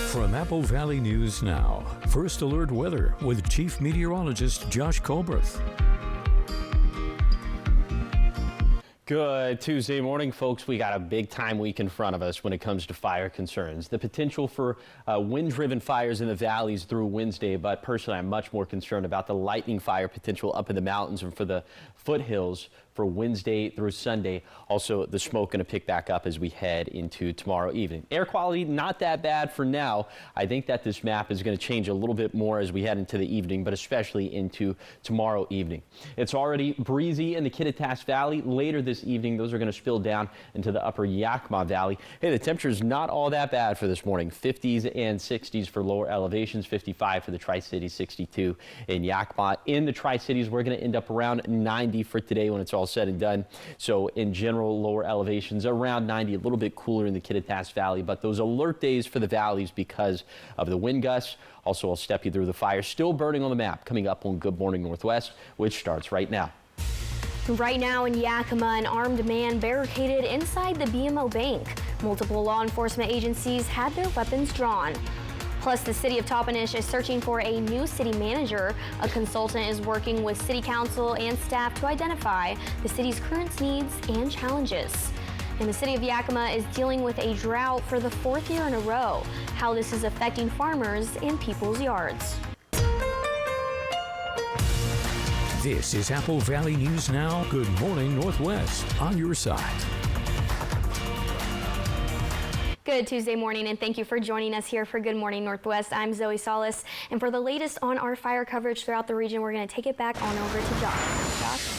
From Apple Valley News Now, First Alert Weather with Chief Meteorologist Josh Colbreth. Good Tuesday morning, folks. We got a big time week in front of us when it comes to fire concerns. The potential for wind-driven fires in the valleys through Wednesday, but personally, I'm much more concerned about the lightning fire potential up in the mountains and for the foothills for Wednesday through Sunday. Also, the smoke going to pick back up as we head into tomorrow evening. Air quality, not that bad for now. I think that this map is going to change a little bit more as we head into the evening, but especially into tomorrow evening. It's already breezy in the Kittitas Valley. Later this evening, those are going to spill down into the upper Yakima Valley. Hey, the temperature is not all that bad for this morning. 50s and 60s for lower elevations, 55 for the Tri-Cities, 62 in Yakima. In the Tri-Cities, we're going to end up around 90 for today when it's all said and done. So in general, lower elevations around 90, a little bit cooler in the Kittitas Valley, but those alert days for the valleys because of the wind gusts. Also, I'll step you through the fire still burning on the map coming up on Good Morning Northwest, which starts right now. Right now in Yakima, an armed man barricaded inside the BMO Bank. Multiple law enforcement agencies had their weapons drawn. Plus, the city of Toppenish is searching for a new city manager. A consultant is working with city council and staff to identify the city's current needs and challenges. And the city of Yakima is dealing with a drought for the fourth year in a row. How this is affecting farmers and people's yards. This is Apple Valley News Now. Good Morning Northwest on your side. Good Tuesday morning, and thank you for joining us here for Good Morning Northwest. I'm Zoe Salas, and for the latest on our fire coverage throughout the region, we're going to take it back on over to Josh. Josh?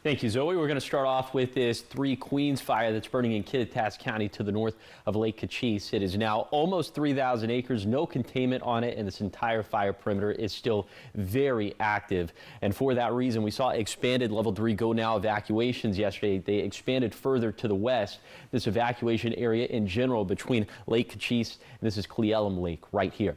Thank you, Zoe. We're going to start off with this Three Queens fire that's burning in Kittitas County to the north of Lake Cochise. It is now almost 3,000 acres, no containment on it, and this entire fire perimeter is still very active. And for that reason, we saw expanded level 3 go now evacuations yesterday. They expanded further to the west. This evacuation area in general between Lake Cochise and this is Cle Elum Lake right here.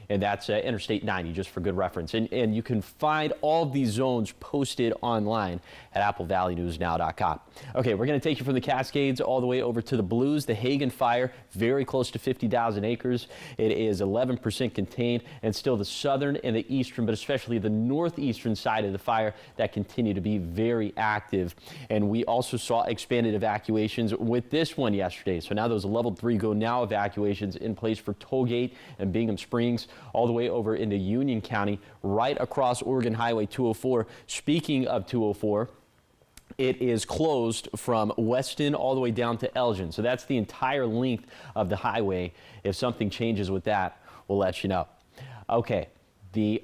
And that's Interstate 90, just for good reference. And you can find all of these zones posted online at applevalleynewsnow.com. Okay, we're going to take you from the Cascades all the way over to the Blues. The Hagen fire, very close to 50,000 acres. It is 11% contained, and still the southern and the eastern, but especially the northeastern side of the fire that continue to be very active. And we also saw expanded evacuations with this one yesterday. So now those level 3 go now evacuations in place for Tollgate and Bingham Springs, all the way over into Union County, right across Oregon Highway 204. Speaking of 204, it is closed from Weston all the way down to Elgin. So that's the entire length of the highway. If something changes with that, we'll let you know. Okay. The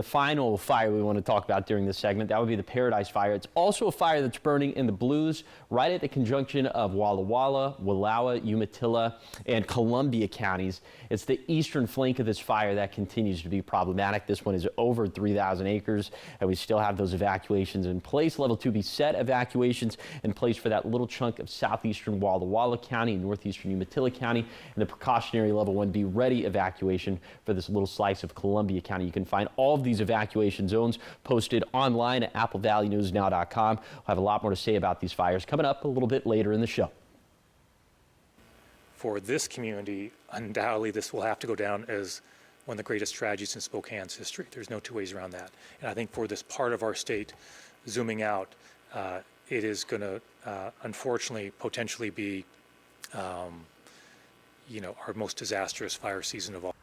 final fire we want to talk about during this segment, that would be the Paradise Fire. It's also a fire that's burning in the Blues, right at the conjunction of Walla Walla, Wallowa, Umatilla, and Columbia counties. It's the eastern flank of this fire that continues to be problematic. This one is over 3,000 acres, and we still have those evacuations in place. Level 2B set evacuations in place for that little chunk of southeastern Walla Walla County, northeastern Umatilla County, and the precautionary level 1B ready evacuation for this little slice of Columbia County. You can find all of these evacuation zones posted online at applevalleynewsnow.com. We'll have a lot more to say about these fires coming up a little bit later in the show. For this community, undoubtedly this will have to go down as one of the greatest tragedies in Spokane's history. There's no two ways around that. And I think for this part of our state, zooming out, it is going to unfortunately potentially be our most disastrous fire season of all.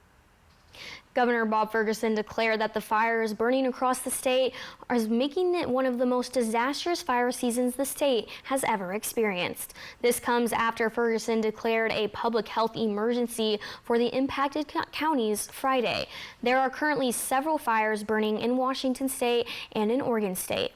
Governor Bob Ferguson declared that the fires burning across the state are making it one of the most disastrous fire seasons the state has ever experienced. This comes after Ferguson declared a public health emergency for the impacted counties Friday. There are currently several fires burning in Washington state and in Oregon state.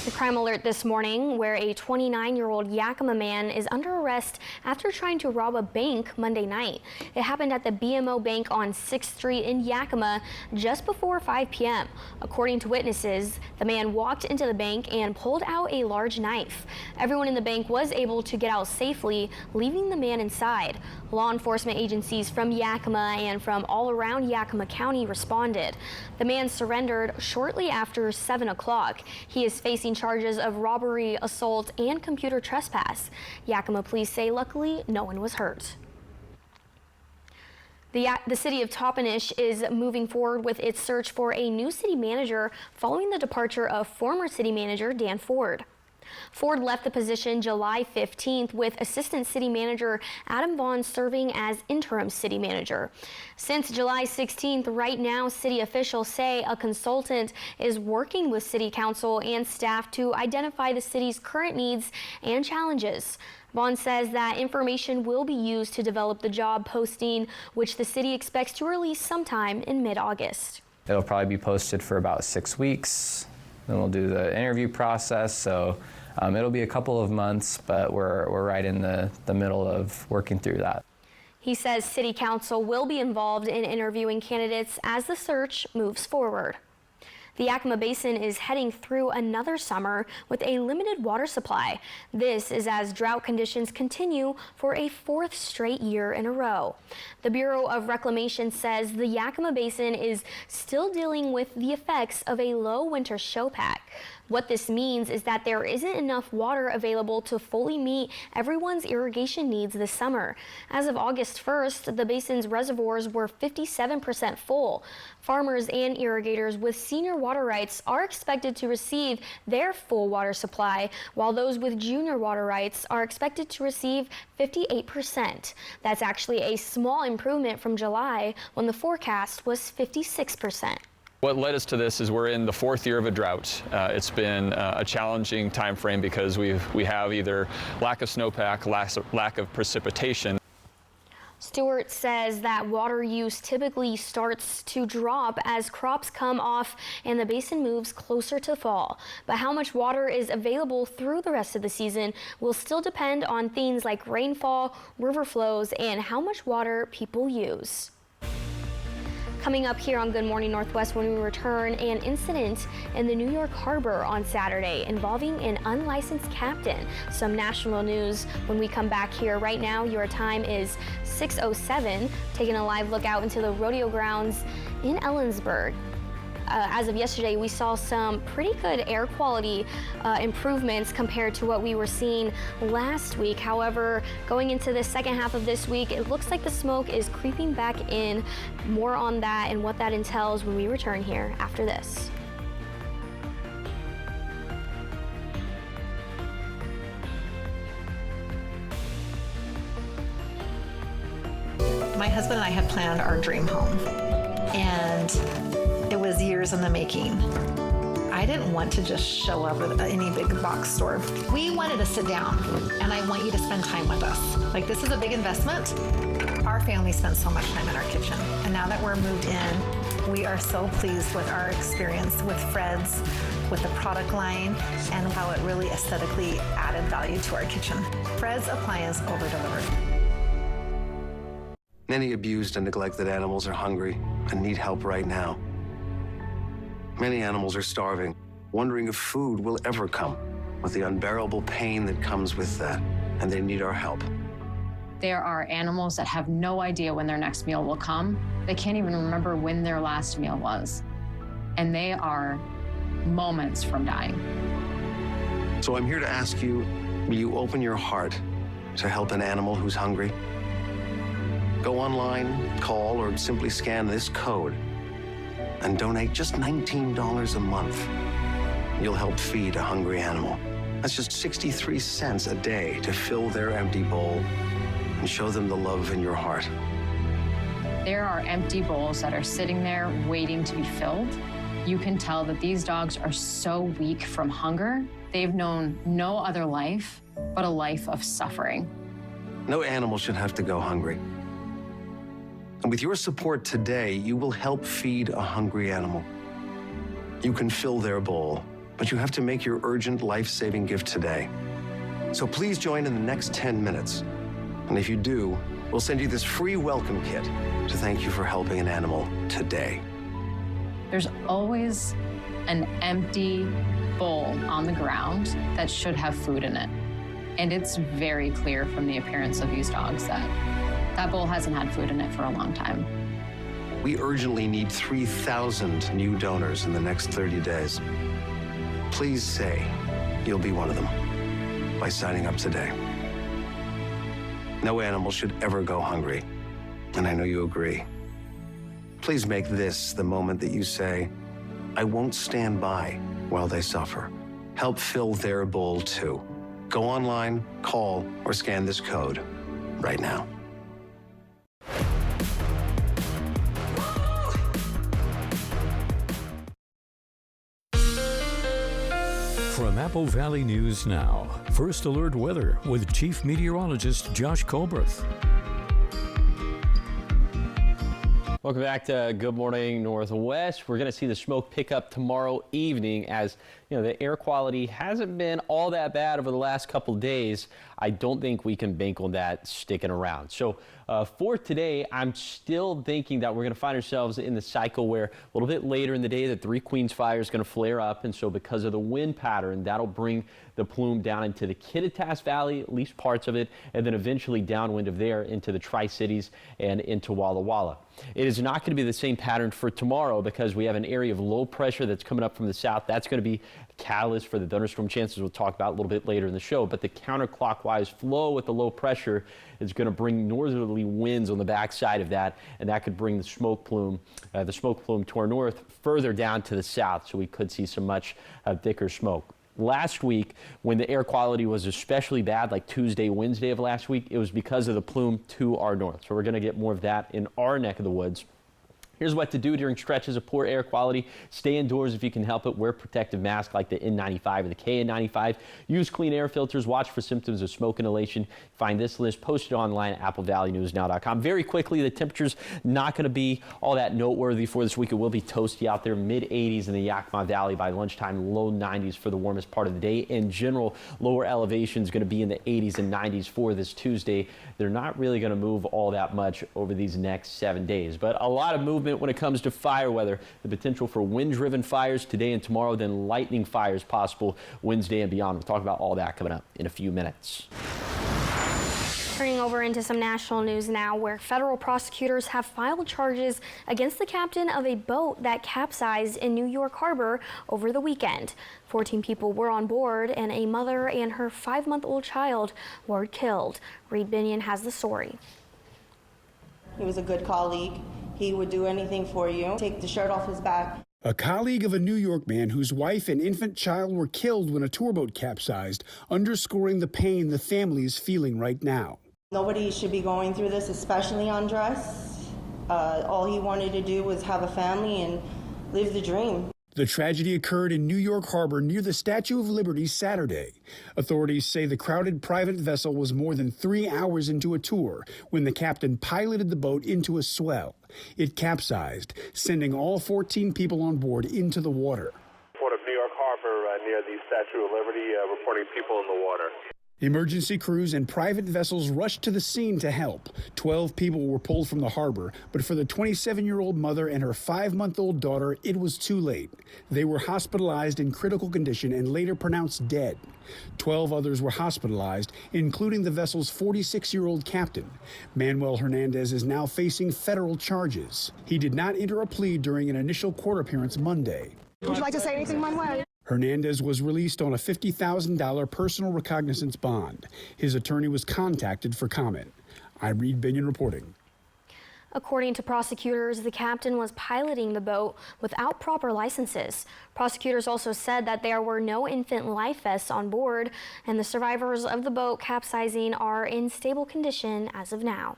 The crime alert this morning, where a 29-year-old Yakima man is under arrest after trying to rob a bank Monday night. It happened at the BMO Bank on 6th Street in Yakima just before 5 p.m. According to witnesses, the man walked into the bank and pulled out a large knife. Everyone in the bank was able to get out safely, leaving the man inside. Law enforcement agencies from Yakima and from all around Yakima County responded. The man surrendered shortly after 7 o'clock. He is facing charges of robbery, assault, and computer trespass. Yakima police say luckily no one was hurt. The city of Toppenish is moving forward with its search for a new city manager following the departure of former city manager Dan Ford. Ford left the position July 15th with Assistant City Manager Adam Vaughn serving as interim city manager. Since July 16th, right now, city officials say a consultant is working with City Council and staff to identify the city's current needs and challenges. Vaughn says that information will be used to develop the job posting, which the city expects to release sometime in mid-August. It'll probably be posted for about 6 weeks. Then we'll do the interview process. So it'll be a couple of months, but we're right in the middle of working through that. He says City Council will be involved in interviewing candidates as the search moves forward. The Yakima Basin is heading through another summer with a limited water supply. This is as drought conditions continue for a 4th straight year in a row. The Bureau of Reclamation says the Yakima Basin is still dealing with the effects of a low winter snowpack. What this means is that there isn't enough water available to fully meet everyone's irrigation needs this summer. As of August 1st, the basin's reservoirs were 57% full. Farmers and irrigators with senior water rights are expected to receive their full water supply, while those with junior water rights are expected to receive 58%. That's actually a small improvement from July, when the forecast was 56%. What led us to this is we're in the 4th year of a drought. It's been a challenging time frame because we have either lack of snowpack, lack of precipitation. Stewart says that water use typically starts to drop as crops come off and the basin moves closer to fall. But how much water is available through the rest of the season will still depend on things like rainfall, river flows, and how much water people use. Coming up here on Good Morning Northwest when we return, an incident in the New York harbor on Saturday involving an unlicensed captain. Some national news when we come back here. Right now, your time is 6:07, taking a live look out into the rodeo grounds in Ellensburg. As of yesterday, we saw some pretty good air quality improvements compared to what we were seeing last week. However, going into the second half of this week, it looks like the smoke is creeping back in. More on that and what that entails when we return here after this. My husband and I had planned our dream home, and it was years in the making. I didn't want to just show up at any big box store. We wanted to sit down, and I want you to spend time with us. Like, this is a big investment. Our family spends so much time in our kitchen, and now that we're moved in, we are so pleased with our experience with Fred's, with the product line, and how it really aesthetically added value to our kitchen. Fred's appliance over-delivered. Many abused and neglected animals are hungry and need help right now. Many animals are starving, wondering if food will ever come, with the unbearable pain that comes with that, and they need our help. There are animals that have no idea when their next meal will come. They can't even remember when their last meal was. And they are moments from dying. So I'm here to ask you, will you open your heart to help an animal who's hungry? Go online, call, or simply scan this code and donate just $19 a month. You'll help feed a hungry animal. That's just 63 cents a day to fill their empty bowl and show them the love in your heart. There are empty bowls that are sitting there waiting to be filled. You can tell that these dogs are so weak from hunger. They've known no other life but a life of suffering. No animal should have to go hungry. And with your support today, you will help feed a hungry animal. You can fill their bowl, but you have to make your urgent life-saving gift today. So please join in the next 10 minutes. And if you do, we'll send you this free welcome kit to thank you for helping an animal today. There's always an empty bowl on the ground that should have food in it. And it's very clear from the appearance of these dogs that that bowl hasn't had food in it for a long time. We urgently need 3,000 new donors in the next 30 days. Please say you'll be one of them by signing up today. No animal should ever go hungry. and I know you agree. Please make this the moment that you say, I won't stand by while they suffer. Help fill their bowl too. Go online, call, or scan this code right now. From Apple Valley News Now, First Alert Weather with Chief Meteorologist Josh Colbreth. Welcome back to Good Morning Northwest. We're going to see the smoke pick up tomorrow evening as the air quality hasn't been all that bad over the last couple days. I don't think we can bank on that sticking around. So for today, I'm still thinking that we're going to find ourselves in the cycle where a little bit later in the day, the Three Queens fire is going to flare up. And so because of the wind pattern, that'll bring the plume down into the Kittitas Valley, at least parts of it, and then eventually downwind of there into the Tri-Cities and into Walla Walla. It is not going to be the same pattern for tomorrow because we have an area of low pressure that's coming up from the south. That's going to be the catalyst for the thunderstorm chances we'll talk about a little bit later in the show. But the counterclockwise flow with the low pressure is going to bring northerly winds on the backside of that, and that could bring the smoke plume to our north further down to the south. So we could see some much thicker smoke. Last week, when the air quality was especially bad, like Tuesday, Wednesday of last week, it was because of the plume to our north. So we're going to get more of that in our neck of the woods. Here's what to do during stretches of poor air quality. Stay indoors if you can help it. Wear protective masks like the N95 or the KN95. Use clean air filters. Watch for symptoms of smoke inhalation. Find this list posted online at applevalleyNewsNow.com. Very quickly, the temperature's not going to be all that noteworthy for this week. It will be toasty out there, mid-80s in the Yakima Valley by lunchtime, low 90s for the warmest part of the day. In general, lower elevation is going to be in the 80s and 90s for this Tuesday. They're not really going to move all that much over these next 7 days, but a lot of movement when it comes to fire weather. The potential for wind-driven fires today and tomorrow, then lightning fires possible Wednesday and beyond. We'll talk about all that coming up in a few minutes. Turning over into some national news now, where federal prosecutors have filed charges against the captain of a boat that capsized in New York Harbor over the weekend. 14 people were on board, and a mother and her 5-month-old child were killed. Reed Binion has the story. He was a good colleague. He would do anything for you, take the shirt off his back. A colleague of a New York man whose wife and infant child were killed when a tour boat capsized, underscoring the pain the family is feeling right now. Nobody should be going through this, especially on dress. All he wanted to do was have a family and live the dream. The tragedy occurred in New York Harbor near the Statue of Liberty Saturday. Authorities say the crowded private vessel was more than 3 hours into a tour when the captain piloted the boat into a swell. It capsized, sending all 14 people on board into the water. Port of New York Harbor near the Statue of Liberty, reporting people in the water. Emergency crews and private vessels rushed to the scene to help. 12 people were pulled from the harbor, but for the 27-year-old mother and her 5-month-old daughter, it was too late. They were hospitalized in critical condition and later pronounced dead. 12 others were hospitalized, including the vessel's 46-year-old captain. Manuel Hernandez is now facing federal charges. He did not enter a plea during an initial court appearance Monday. Would you like to say anything, Manuel? Hernandez was released on a $50,000 personal recognizance bond. His attorney was contacted for comment. I'm Reed Binion reporting. According to prosecutors, the captain was piloting the boat without proper licenses. Prosecutors also said that there were no infant life vests on board, and the survivors of the boat capsizing are in stable condition as of now.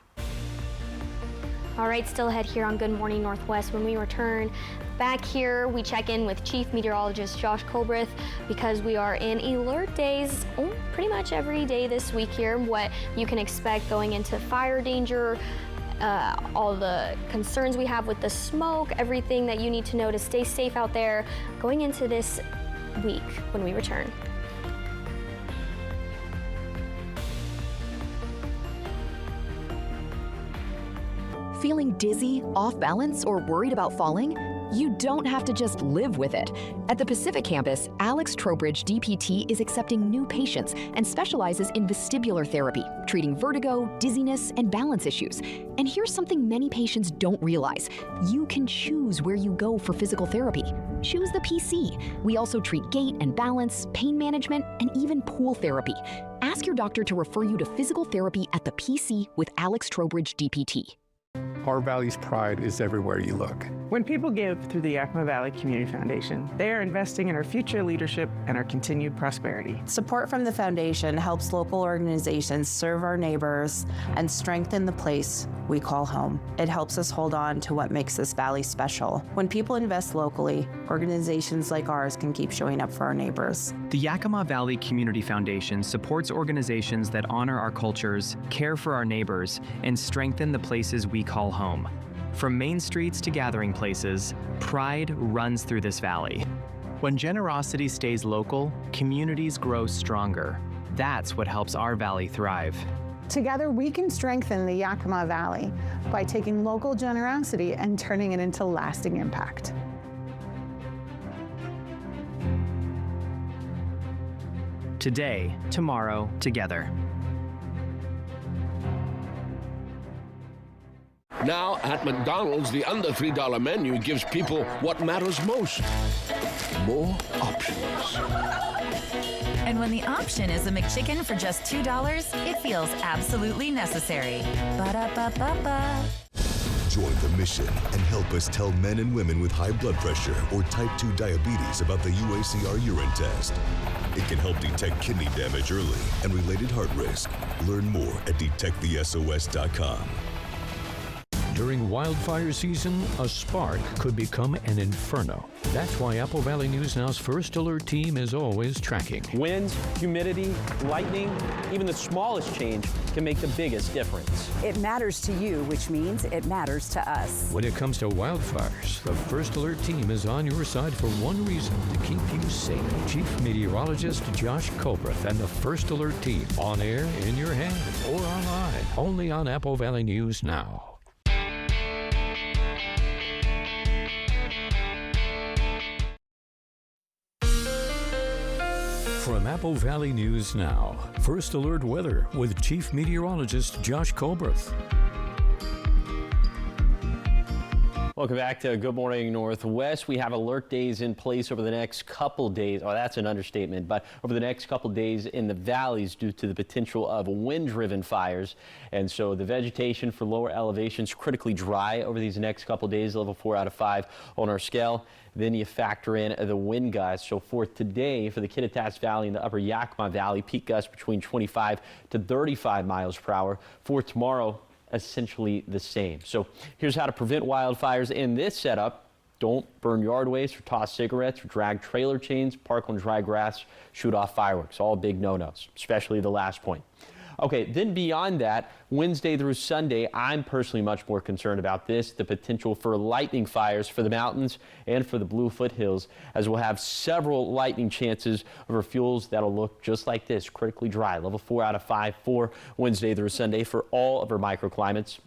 All right, still ahead here on Good Morning Northwest. When we return back here, we check in with Chief Meteorologist Josh Colbreth because we are in alert days pretty much every day this week here. What you can expect going into fire danger, all the concerns we have with the smoke, everything that you need to know to stay safe out there going into this week when we return. Feeling dizzy, off balance, or worried about falling? You don't have to just live with it. At the Pacific campus, Alex Trowbridge DPT is accepting new patients and specializes in vestibular therapy, treating vertigo, dizziness, and balance issues. And here's something many patients don't realize. You can choose where you go for physical therapy. Choose the PC. We also treat gait and balance, pain management, and even pool therapy. Ask your doctor to refer you to physical therapy at the PC with Alex Trowbridge DPT. Our Valley's pride is everywhere you look. When people give through the Yakima Valley Community Foundation, they are investing in our future leadership and our continued prosperity. Support from the foundation helps local organizations serve our neighbors and strengthen the place we call home. It helps us hold on to what makes this valley special. When people invest locally, organizations like ours can keep showing up for our neighbors. The Yakima Valley Community Foundation supports organizations that honor our cultures, care for our neighbors, and strengthen the places we call home. From main streets to gathering places, pride runs through this valley. When generosity stays local, communities grow stronger. That's what helps our valley thrive. Together, we can strengthen the Yakima Valley by taking local generosity and turning it into lasting impact. Today, tomorrow, together. Now, at McDonald's, the under $3 menu gives people what matters most. More options. And when the option is a McChicken for just $2, it feels absolutely necessary. Ba-da-ba-ba-ba. Join the mission and help us tell men and women with high blood pressure or type 2 diabetes about the UACR urine test. It can help detect kidney damage early and related heart risk. Learn more at detectthesos.com. During wildfire season, a spark could become an inferno. That's why Apple Valley News Now's First Alert team is always tracking. Winds, humidity, lightning, even the smallest change can make the biggest difference. It matters to you, which means it matters to us. When it comes to wildfires, the First Alert team is on your side for one reason: to keep you safe. Chief Meteorologist Josh Colbreth and the First Alert team, on air, in your hand, or online, only on Apple Valley News Now. From Apple Valley News Now, First Alert Weather with Chief Meteorologist Josh Colbreth. Welcome back to Good Morning Northwest. We have alert days in place over the next couple days. Oh, that's an understatement, but over the next couple days in the valleys due to the potential of wind-driven fires. And so the vegetation for lower elevations critically dry over these next couple days, level 4 out of 5 on our scale. Then you factor in the wind gusts. So for today, for the Kittitas Valley and the upper Yakima Valley, peak gusts between 25 to 35 miles per hour. For tomorrow, essentially the same. So here's how to prevent wildfires in this setup. Don't burn yard waste or toss cigarettes or drag trailer chains, park on dry grass, shoot off fireworks. All big no-nos, especially the last point. Okay, then beyond that, Wednesday through Sunday, I'm personally much more concerned about this, the potential for lightning fires for the mountains and for the Blue Foothills, as we'll have several lightning chances over fuels that'll look just like this, critically dry, level 4 out of 5 for Wednesday through Sunday for all of our microclimates.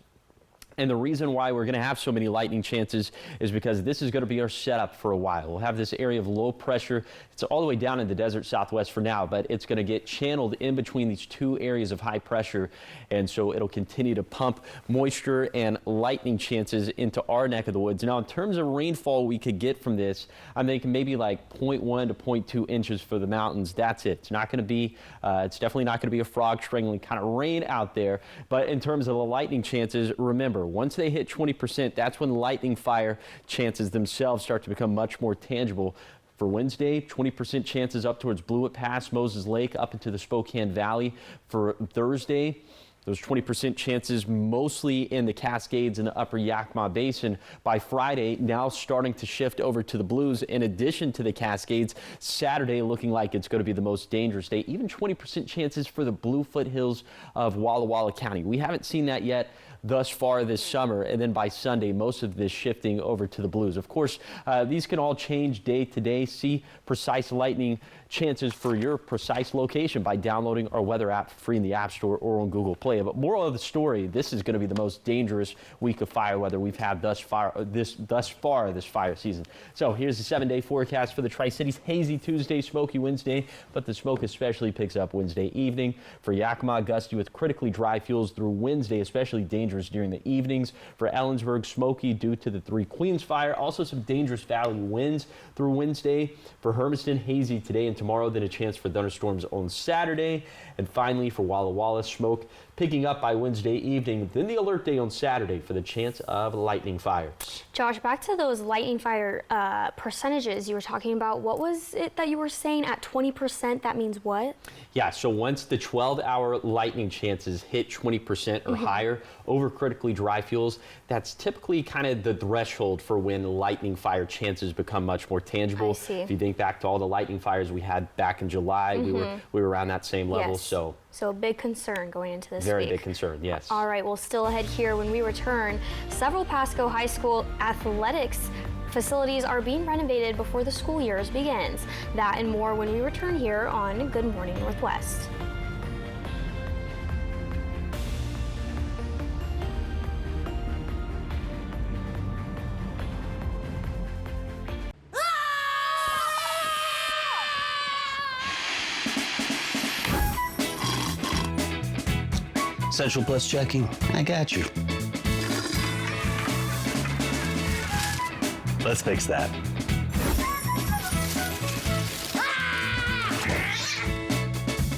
And the reason why we're going to have so many lightning chances is because this is going to be our setup for a while. We'll have this area of low pressure. It's all the way down in the desert southwest for now, but it's going to get channeled in between these two areas of high pressure. And so it'll continue to pump moisture and lightning chances into our neck of the woods. Now, in terms of rainfall we could get from this, I'm thinking maybe like 0.1 to 0.2 inches for the mountains. That's it. It's not going to be, it's definitely not going to be a frog strangling kind of rain out there. But in terms of the lightning chances, remember, once they hit 20%, that's when lightning fire chances themselves start to become much more tangible. For Wednesday, 20% chances up towards Blewett Pass, Moses Lake, up into the Spokane Valley. For Thursday, those 20% chances mostly in the Cascades and the upper Yakima Basin. By Friday, now starting to shift over to the Blues in addition to the Cascades. Saturday looking like it's going to be the most dangerous day. Even 20% chances for the Blue Foothills of Walla Walla County. We haven't seen that yet thus far this summer, and then by Sunday, most of this shifting over to the Blues. Of course, these can all change day to day. See precise lightning chances for your precise location by downloading our weather app free in the App Store or on Google Play. But moral of the story, this is going to be the most dangerous week of fire weather we've had thus far this fire season. So here's the 7-day forecast for the Tri-Cities. Hazy Tuesday, smoky Wednesday, but the smoke especially picks up Wednesday evening. For Yakima, gusty with critically dry fuels through Wednesday, especially dangerous during the evenings. For Ellensburg, smoky due to the Three Queens fire. Also some dangerous valley winds through Wednesday. For Hermiston, hazy today and tomorrow, then a chance for thunderstorms on Saturday. And finally, for Walla Walla, smoke picking up by Wednesday evening, then the alert day on Saturday for the chance of lightning fires. Josh, back to those lightning fire percentages you were talking about. What was it that you were saying at 20%? That means what? Yeah, so once the 12-hour lightning chances hit 20% or higher over critically dry fuels, that's typically kind of the threshold for when lightning fire chances become much more tangible. I see. If you think back to all the lightning fires we had back in July, we were around that same level. Yes. So a big concern going into this Very week. big concern, yes. All right, well, still ahead here when we return. Several Pasco High School athletics facilities are being renovated before the school year begins. That and more when we return here on Good Morning Northwest. Central Plus checking. I got you. Let's fix that.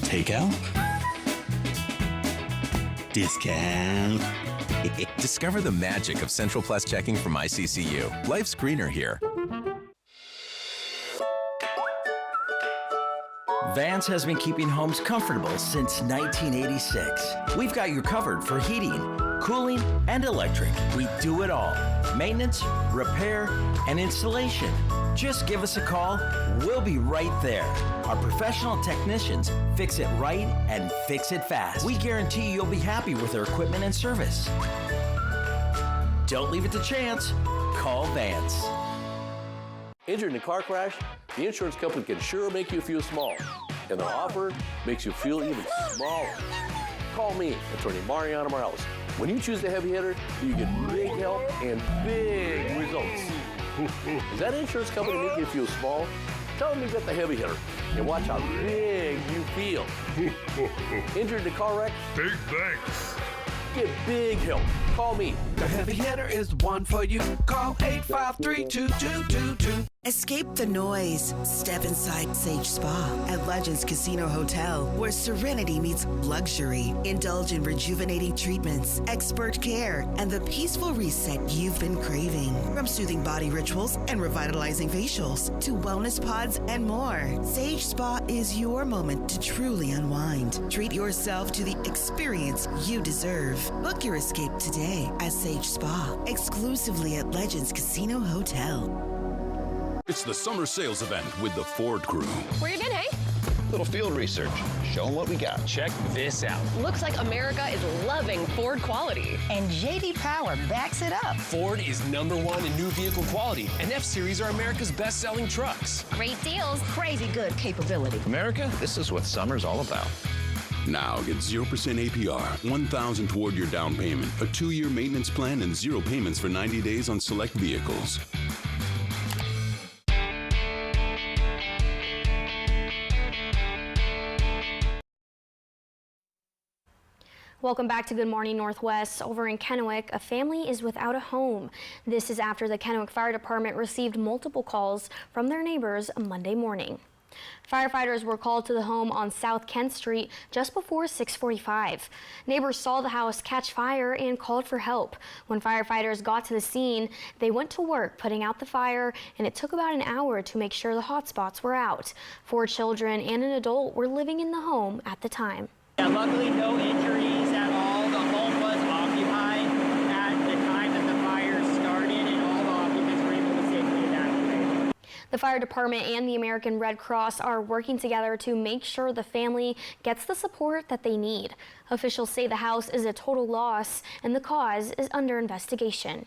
Takeout? Discount. Discover the magic of Central Plus checking from ICCU. Life's greener here. Vance has been keeping homes comfortable since 1986. We've got you covered for heating, cooling, and electric. We do it all. Maintenance, repair, and installation. Just give us a call. We'll be right there. Our professional technicians fix it right and fix it fast. We guarantee you'll be happy with our equipment and service. Don't leave it to chance. Call Vance. Injured in a car crash? The insurance company can sure make you feel small. And their offer makes you feel even smaller. Call me, Attorney Mariano Morales. When you choose the heavy hitter, you get big help and big results. Does that insurance company make you feel small? Tell them you got the heavy hitter and watch how big you feel. Injured in a car wreck? Big thanks. Get big help. Call me. The heavy hitter is the one for you. Call 853-2222. Escape the noise. Step inside Sage Spa at Legends Casino Hotel, where serenity meets luxury. Indulge in rejuvenating treatments, expert care, and the peaceful reset you've been craving. From soothing body rituals and revitalizing facials to wellness pods and more, Sage Spa is your moment to truly unwind. Treat yourself to the experience you deserve. Book your escape today at Sage Spa, exclusively at Legends Casino Hotel. It's the summer sales event with the Ford crew. Where you been, hey? Little field research. Show them what we got. Check this out. Looks like America is loving Ford quality. And J.D. Power backs it up. Ford is #1 in new vehicle quality, and F-Series are America's best-selling trucks. Great deals, crazy good capability. America, this is what summer's all about. Now get 0% APR, $1,000 toward your down payment, a 2-year maintenance plan, and 0 payments for 90 days on select vehicles. Welcome back to Good Morning Northwest. Over in Kennewick, a family is without a home. This is after the Kennewick Fire Department received multiple calls from their neighbors Monday morning. Firefighters were called to the home on South Kent Street just before 6:45. Neighbors saw the house catch fire and called for help. When firefighters got to the scene, they went to work putting out the fire, and it took about an hour to make sure the hot spots were out. 4 children and an adult were living in the home at the time. Yeah, luckily no injuries at all. The home was occupied at the time that the fire started, and all the occupants were able to safely evacuate. The fire department and the American Red Cross are working together to make sure the family gets the support that they need. Officials say the house is a total loss and the cause is under investigation.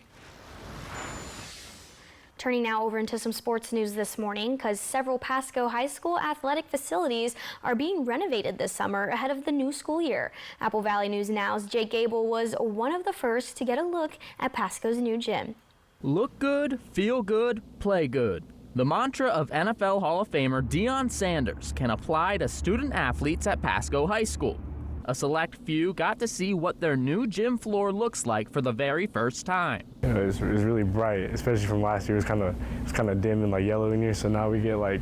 Turning now over into some sports news this morning, because several Pasco High School athletic facilities are being renovated this summer ahead of the new school year. Apple Valley News Now's Jake Gable was one of the first to get a look at Pasco's new gym. Look good, feel good, play good. The mantra of NFL Hall of Famer Deion Sanders can apply to student athletes at Pasco High School. A select few got to see what their new gym floor looks like for the very first time. It was really bright, especially from last year. It was kind of dim and like yellow in here. So now we get like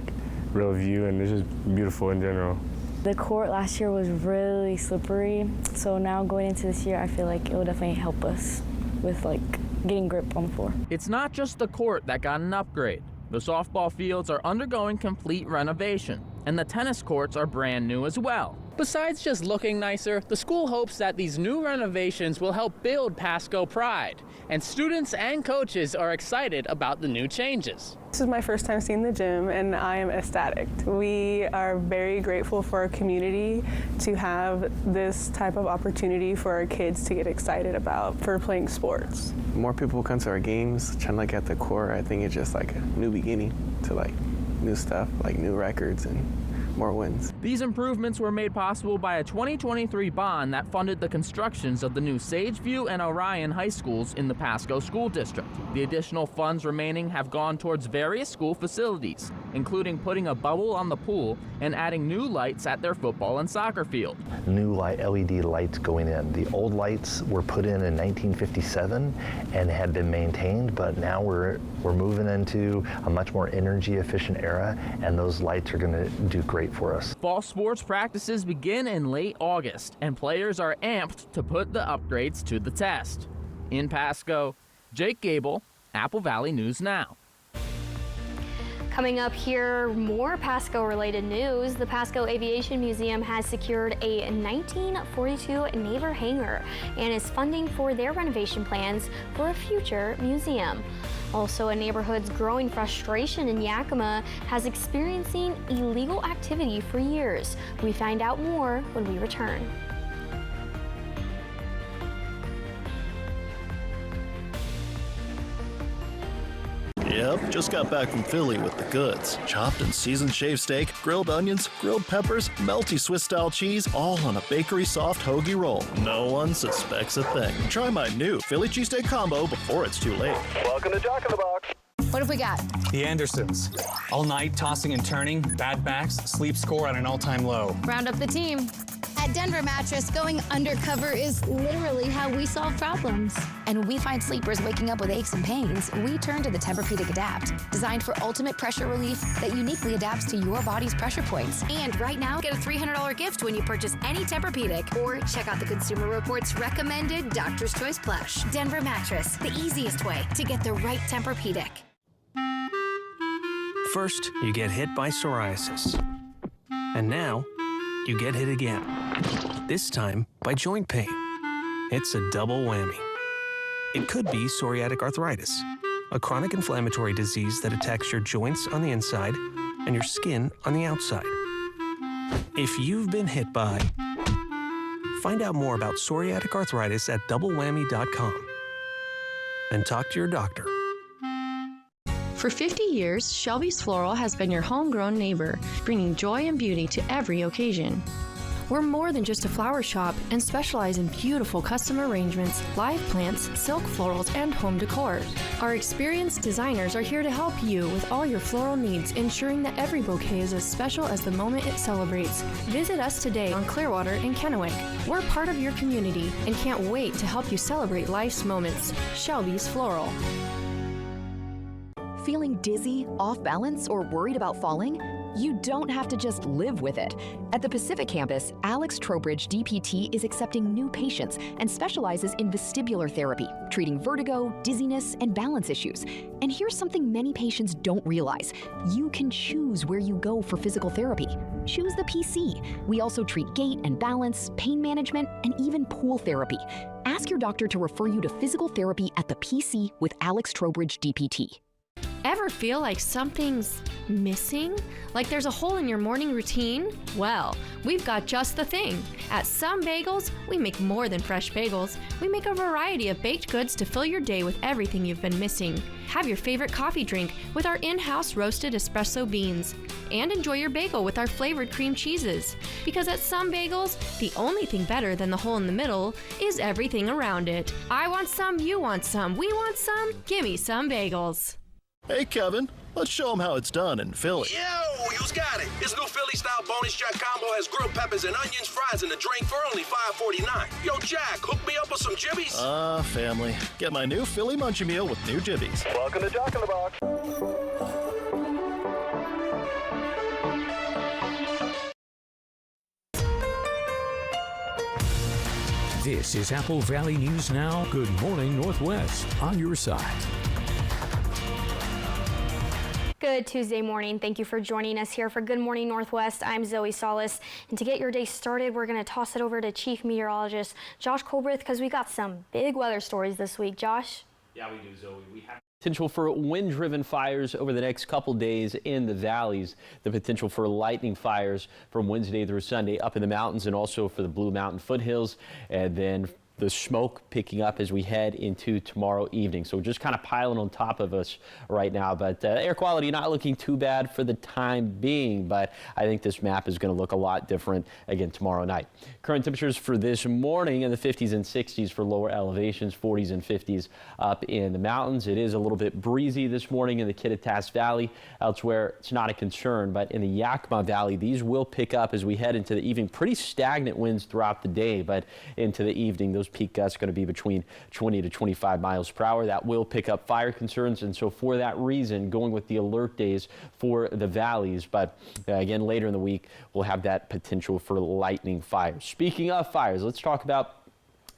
real view, and it's just beautiful in general. The court last year was really slippery, so now going into this year, I feel like it will definitely help us with getting grip on the floor. It's not just the court that got an upgrade. The softball fields are undergoing complete renovation, and the tennis courts are brand new as well. Besides just looking nicer, the school hopes that these new renovations will help build Pasco pride, and students and coaches are excited about the new changes. This is my first time seeing the gym, and I am ecstatic. We are very grateful for our community to have this type of opportunity for our kids to get excited about for playing sports. More people come to our games, trying to look at the core. I think it's just like a new beginning to new stuff, like new records and more wins. These improvements were made possible by a 2023 bond that funded the constructions of the new Sageview and Orion high schools in the Pasco School District. The additional funds remaining have gone towards various school facilities, including putting a bubble on the pool and adding new lights at their football and soccer field. New LED lights going in. The old lights were put in 1957 and had been maintained, but now we're moving into a much more energy efficient era, and those lights are going to do great for us. Fall sports practices begin in late August, and players are amped to put the upgrades to the test. In Pasco, Jake Gable, Apple Valley News Now. Coming up here, more Pasco-related news. The Pasco Aviation Museum has secured a 1942 naval hangar and is funding for their renovation plans for a future museum. Also, a neighborhood's growing frustration in Yakima has experiencing illegal activity for years. We find out more when we return. Yep, just got back from Philly with the goods. Chopped and seasoned shaved steak, grilled onions, grilled peppers, melty Swiss-style cheese, all on a bakery soft hoagie roll. No one suspects a thing. Try my new Philly cheesesteak combo before it's too late. Welcome to Jack in the Box. What have we got? The Andersons. All night, tossing and turning, bad backs, sleep score at an all-time low. Round up the team. At Denver Mattress, going undercover is literally how we solve problems. And when we find sleepers waking up with aches and pains, we turn to the Tempur-Pedic Adapt, designed for ultimate pressure relief that uniquely adapts to your body's pressure points. And right now, get a $300 gift when you purchase any Tempur-Pedic, or check out the Consumer Reports recommended Doctor's Choice Plush. Denver Mattress, the easiest way to get the right Tempur-Pedic. First, you get hit by psoriasis. And now, you get hit again. This time by joint pain. It's a double whammy. It could be psoriatic arthritis, a chronic inflammatory disease that attacks your joints on the inside and your skin on the outside. If you've been hit by, find out more about psoriatic arthritis at doublewhammy.com and talk to your doctor. For 50 years, Shelby's Floral has been your homegrown neighbor, bringing joy and beauty to every occasion. We're more than just a flower shop and specialize in beautiful custom arrangements, live plants, silk florals, and home decor. Our experienced designers are here to help you with all your floral needs, ensuring that every bouquet is as special as the moment it celebrates. Visit us today on Clearwater in Kennewick. We're part of your community and can't wait to help you celebrate life's moments. Shelby's Floral. Feeling dizzy, off balance, or worried about falling? You don't have to just live with it. At the Pacific Campus, Alex Trowbridge DPT is accepting new patients and specializes in vestibular therapy, treating vertigo, dizziness, and balance issues. And here's something many patients don't realize. You can choose where you go for physical therapy. Choose the PC. We also treat gait and balance, pain management, and even pool therapy. Ask your doctor to refer you to physical therapy at the PC with Alex Trowbridge DPT. Ever feel like something's missing? Like there's a hole in your morning routine? Well, we've got just the thing. At Some Bagels, we make more than fresh bagels. We make a variety of baked goods to fill your day with everything you've been missing. Have your favorite coffee drink with our in-house roasted espresso beans. And enjoy your bagel with our flavored cream cheeses. Because at Some Bagels, the only thing better than the hole in the middle is everything around it. I want some, you want some, we want some, gimme Some Bagels. Hey, Kevin, let's show them how it's done in Philly. Yo, you's got it. This new Philly-style bonus Jack combo has grilled peppers and onions, fries, and a drink for only $5.49. Yo, Jack, hook me up with some jibbies. Family. Get my new Philly Munchie Meal with new jibbies. Welcome to Jack in the Box. This is Apple Valley News Now. Good morning, Northwest, on your side. Good Tuesday morning. Thank you for joining us here for Good Morning Northwest. I'm Zoe Solis, and to get your day started, we're going to toss it over to Chief Meteorologist Josh Colbreth because we got some big weather stories this week. Josh? Yeah, we do, Zoe. We have potential for wind-driven fires over the next couple days in the valleys. The potential for lightning fires from Wednesday through Sunday up in the mountains and also for the Blue Mountain foothills, and then the smoke picking up as we head into tomorrow evening. So just kind of piling on top of us right now, but air quality not looking too bad for the time being, but I think this map is going to look a lot different again tomorrow night. Current temperatures for this morning in the 50s and 60s for lower elevations, 40s and 50s up in the mountains. It is a little bit breezy this morning in the Kittitas Valley. Elsewhere, it's not a concern, but in the Yakima Valley, these will pick up as we head into the evening. Pretty stagnant winds throughout the day, but into the evening, those peak gusts going to be between 20 to 25 miles per hour. That will pick up fire concerns, and so for that reason, going with the alert days for the valleys. But again, later in the week, we'll have that potential for lightning fires. Speaking of fires, let's talk about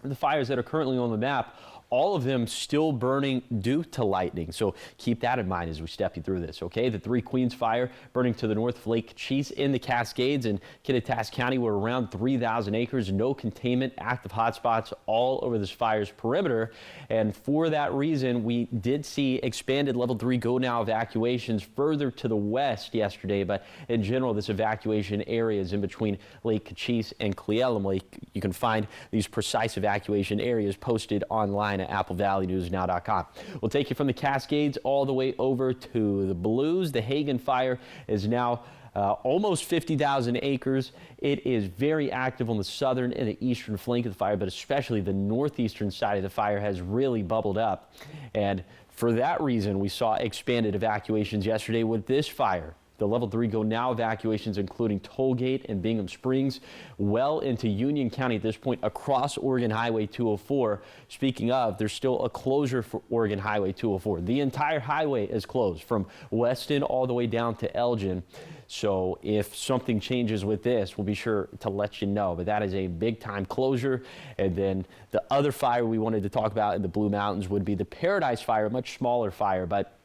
the fires that are currently on the map. All of them still burning due to lightning. So keep that in mind as we step you through this, okay? The Three Queens fire burning to the north of Lake Cochise in the Cascades in Kittitas County. We're around 3,000 acres, no containment, active hotspots all over this fire's perimeter. And for that reason, we did see expanded level 3 go now evacuations further to the west yesterday. But in general, this evacuation area is in between Lake Cochise and Cle Elum Lake. You can find these precise evacuation areas posted online at AppleValleyNewsNow.com. We'll take you from the Cascades all the way over to the Blues. The Hagen fire is now almost 50,000 acres. It is very active on the southern and the eastern flank of the fire, but especially the northeastern side of the fire has really bubbled up. And for that reason, we saw expanded evacuations yesterday with this fire. The level 3 go now evacuations, including Tollgate and Bingham Springs, well into Union County at this point across Oregon Highway 204. Speaking of, there's still a closure for Oregon Highway 204. The entire highway is closed from Weston all the way down to Elgin. So if something changes with this, we'll be sure to let you know. But that is a big time closure. And then the other fire we wanted to talk about in the Blue Mountains would be the Paradise fire, a much smaller fire, but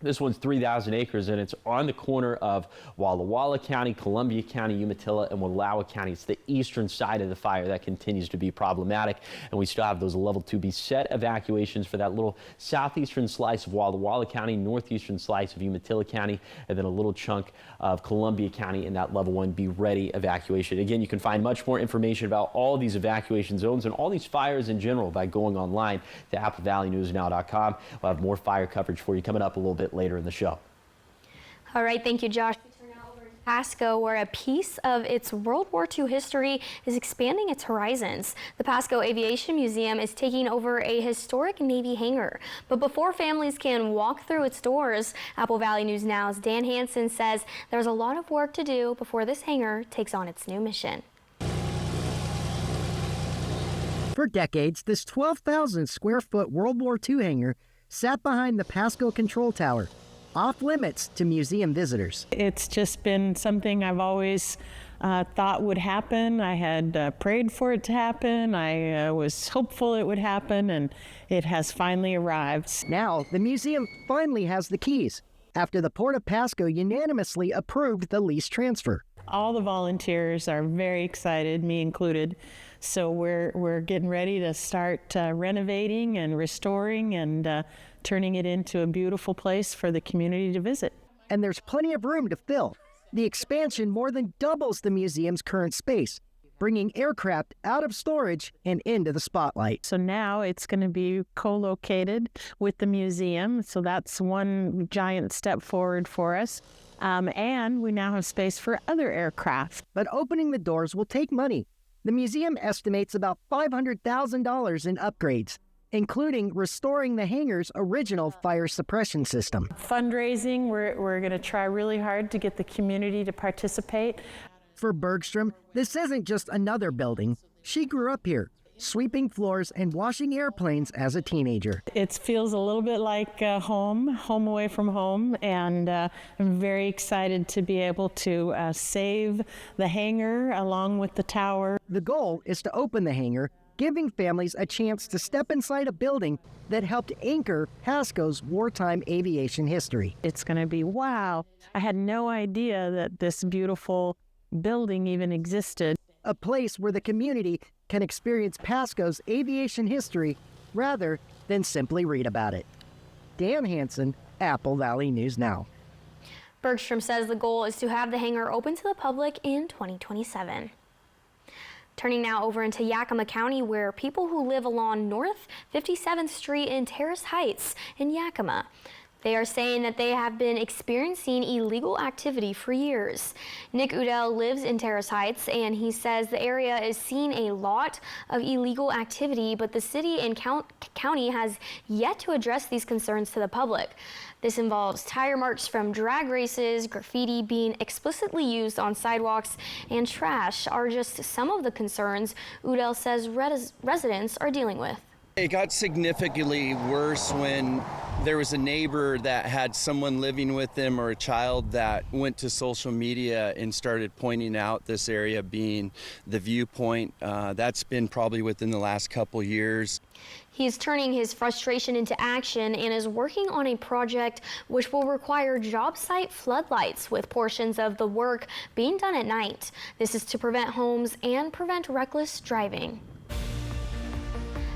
this one's 3,000 acres, and it's on the corner of Walla Walla County, Columbia County, Umatilla, and Wallowa County. It's the eastern side of the fire that continues to be problematic, and we still have those level 2B set evacuations for that little southeastern slice of Walla Walla County, northeastern slice of Umatilla County, and then a little chunk of Columbia County in that level 1B ready evacuation. Again, you can find much more information about all these evacuation zones and all these fires in general by going online to AppleValleyNewsNow.com. We'll have more fire coverage for you coming up a little bit later in the show. All right, thank you, Josh. We turn now over to Pasco, where a piece of its World War II history is expanding its horizons. The Pasco Aviation Museum is taking over a historic Navy hangar. But before families can walk through its doors, Apple Valley News Now's Dan Hansen says there's a lot of work to do before this hangar takes on its new mission. For decades, this 12,000 square foot World War II hangar sat behind the Pasco control tower, off limits to museum visitors. It's just been something I've always thought would happen. I had prayed for it to happen. I was hopeful it would happen, and it has finally arrived. Now, the museum finally has the keys after the Port of Pasco unanimously approved the lease transfer. All the volunteers are very excited, me included. So we're getting ready to start renovating and restoring and turning it into a beautiful place for the community to visit. And there's plenty of room to fill. The expansion more than doubles the museum's current space, bringing aircraft out of storage and into the spotlight. So now it's going to be co-located with the museum. So that's one giant step forward for us. And we now have space for other aircraft. But opening the doors will take money. The museum estimates about $500,000 in upgrades, including restoring the hangar's original fire suppression system. Fundraising, we're going to try really hard to get the community to participate. For Bergstrom, this isn't just another building. She grew up here, sweeping floors and washing airplanes as a teenager. It feels a little bit like home away from home, and I'm very excited to be able to save the hangar along with the tower. The goal is to open the hangar, giving families a chance to step inside a building that helped anchor Pasco's wartime aviation history. It's going to be, wow, I had no idea that this beautiful building even existed. A place where the community can experience Pasco's aviation history rather than simply read about it. Dan Hansen, Apple Valley News Now. Bergstrom says the goal is to have the hangar open to the public in 2027. Turning now over into Yakima County, where people who live along North 57th Street in Terrace Heights in Yakima, they are saying that they have been experiencing illegal activity for years. Nick Udell lives in Terrace Heights, and he says the area is seeing a lot of illegal activity, but the city and county has yet to address these concerns to the public. This involves tire marks from drag races, graffiti being explicitly used on sidewalks, and trash are just some of the concerns Udell says residents are dealing with. It got significantly worse when there was a neighbor that had someone living with them or a child that went to social media and started pointing out this area being the viewpoint. That's been probably within the last couple years. He's turning his frustration into action and is working on a project which will require job site floodlights, with portions of the work being done at night. This is to prevent homes and prevent reckless driving.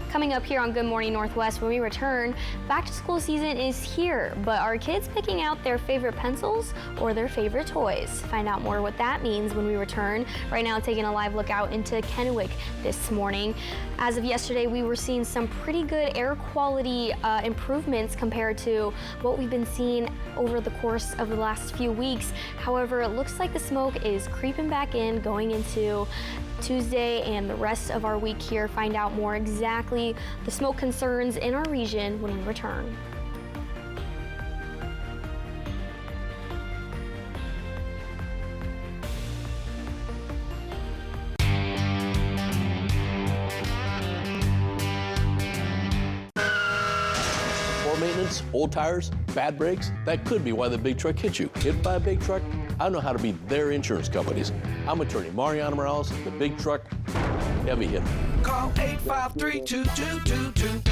Coming up here on Good Morning Northwest, when we return, back to school season is here, but are kids picking out their favorite pencils or their favorite toys? Find out more what that means when we return. Right now, taking a live look out into Kennewick this morning. As of yesterday, we were seeing some pretty good air quality improvements compared to what we've been seeing over the course of the last few weeks. However, it looks like the smoke is creeping back in going into Tuesday and the rest of our week here. Find out more exactly the smoke concerns in our region when we return. Poor maintenance, old tires, bad brakes, that could be why the big truck hit you. Hit by a big truck? I know how to be their insurance companies. I'm attorney Mariana Morales, the big truck heavy hitter. Call 853-2222.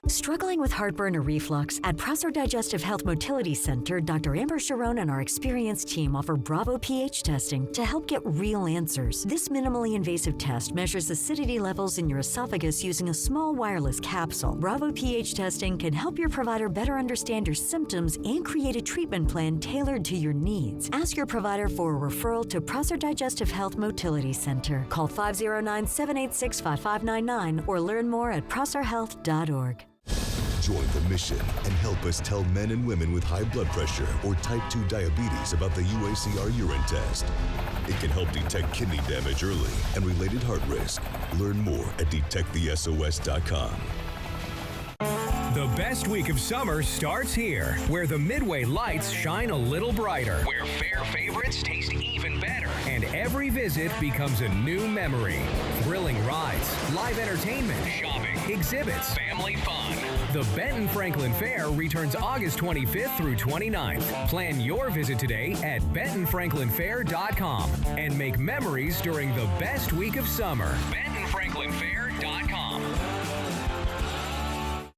Struggling with heartburn or reflux? At Prosser Digestive Health Motility Center, Dr. Amber Sharon and our experienced team offer Bravo pH testing to help get real answers. This minimally invasive test measures acidity levels in your esophagus using a small wireless capsule. Bravo pH testing can help your provider better understand your symptoms and create a treatment plan tailored to your needs. Ask your provider for a referral to Prosser Digestive Health Motility Center. Call 509-786-5599 or learn more at prosserhealth.org. Join the mission and help us tell men and women with high blood pressure or type 2 diabetes about the UACR urine test. It can help detect kidney damage early and related heart risk. Learn more at detectthesos.com. The best week of summer starts here, where the Midway lights shine a little brighter, where fair favorites taste even better, and every visit becomes a new memory. Thrilling rides, live entertainment, shopping, exhibits, family fun. The Benton Franklin Fair returns August 25th through 29th. Plan your visit today at bentonfranklinfair.com and make memories during the best week of summer. bentonfranklinfair.com.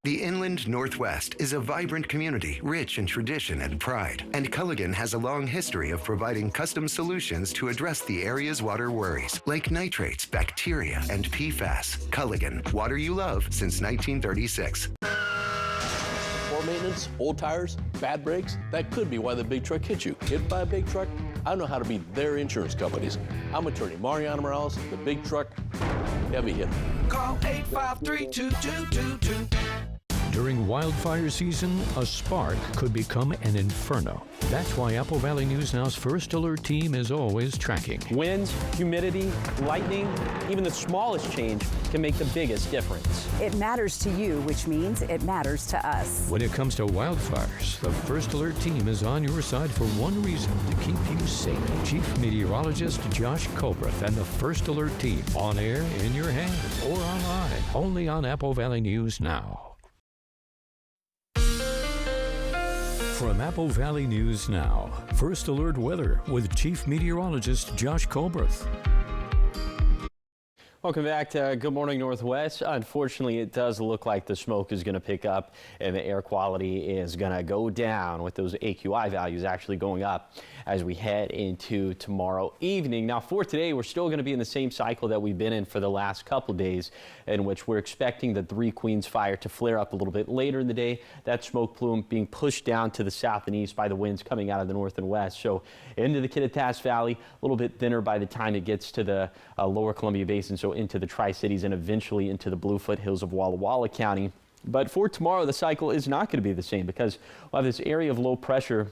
The Inland Northwest is a vibrant community, rich in tradition and pride, and Culligan has a long history of providing custom solutions to address the area's water worries, like nitrates, bacteria, and PFAS. Culligan, water you love since 1936. Poor maintenance, old tires, bad brakes, that could be why the big truck hit you. Hit by a big truck? I know how to be their insurance companies. I'm attorney Mariana Morales, the big truck heavy hitter. Call 853-2222. During During wildfire season, a spark could become an inferno. That's why Apple Valley News Now's First Alert team is always tracking. Winds, humidity, lightning, even the smallest change can make the biggest difference. It matters to you, which means it matters to us. When it comes to wildfires, the First Alert team is on your side for one reason: to keep you safe. Chief Meteorologist Josh Colbreth and the First Alert team, on air, in your hand, or online, only on Apple Valley News Now. From Apple Valley News Now, First Alert Weather with Chief Meteorologist Josh Colbreth. Welcome back to Good Morning Northwest. Unfortunately, it does look like the smoke is going to pick up and the air quality is going to go down, with those AQI values actually going up as we head into tomorrow evening. Now, for today, we're still going to be in the same cycle that we've been in for the last couple days, in which we're expecting the Three Queens fire to flare up a little bit later in the day. That smoke plume being pushed down to the south and east by the winds coming out of the north and west. So into the Kittitas Valley, a little bit thinner by the time it gets to the lower Columbia Basin, so into the Tri-Cities and eventually into the Blue Foothills of Walla Walla County. But for tomorrow, the cycle is not going to be the same, because we'll have this area of low pressure